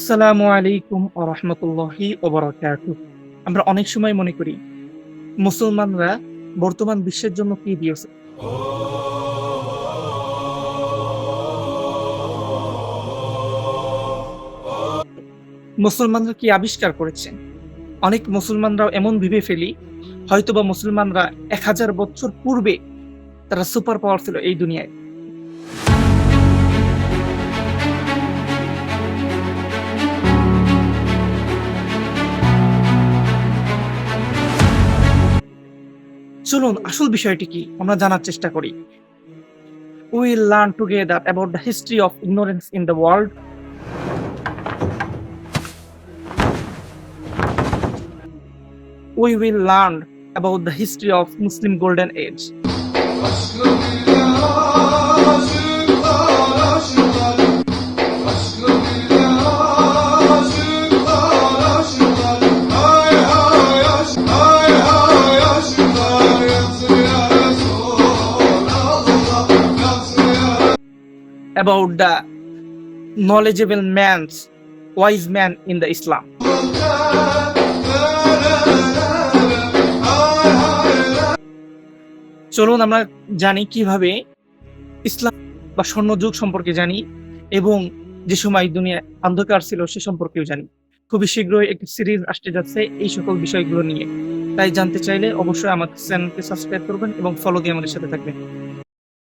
আসসালামু আলাইকুম ওয়া রাহমাতুল্লাহি ওয়া বারাকাতুহু। আমরা অনেক সময় মনে করি মুসলমানরা বর্তমান বিশ্বের জন্য কি দিয়েছে? মুসলমানরা কি আবিষ্কার করেছে? অনেক মুসলমানরাও এমন ভেবে ফেলি হয়তোবা মুসলমানরা ১০০০ বছর পূর্বে তারা সুপার পাওয়ার ছিল এই দুনিয়ায়। চলুন আসল বিষয়টি কি আমরা জানার চেষ্টা করি। We will learn together about the history of ignorance in the world. We will learn about the history of Muslim Golden Age. Aşkım ile aşıklar aşıklar. Aşkım ile aşıklar aşıklar. Hay hay aşk, hay hay aşıklar. Yatsı ya Resulallah, yatsı ya. About the knowledgeable man's wise man in the Islam. চলুন আমরা জানি কিভাবে ইসলাম বা স্বর্ণযুগ সম্পর্কে জানি এবং যে সময় দুনিয়া অন্ধকার ছিল সে সম্পর্কেও জানি। খুবই শীঘ্রই একটি সিরিজ আসতে যাচ্ছে এই সকল বিষয়গুলো নিয়ে। তাই জানতে চাইলে অবশ্যই আমাদের চ্যানেলকে সাবস্ক্রাইব করবেন এবং ফলো দিয়ে আমাদের সাথে থাকবেন।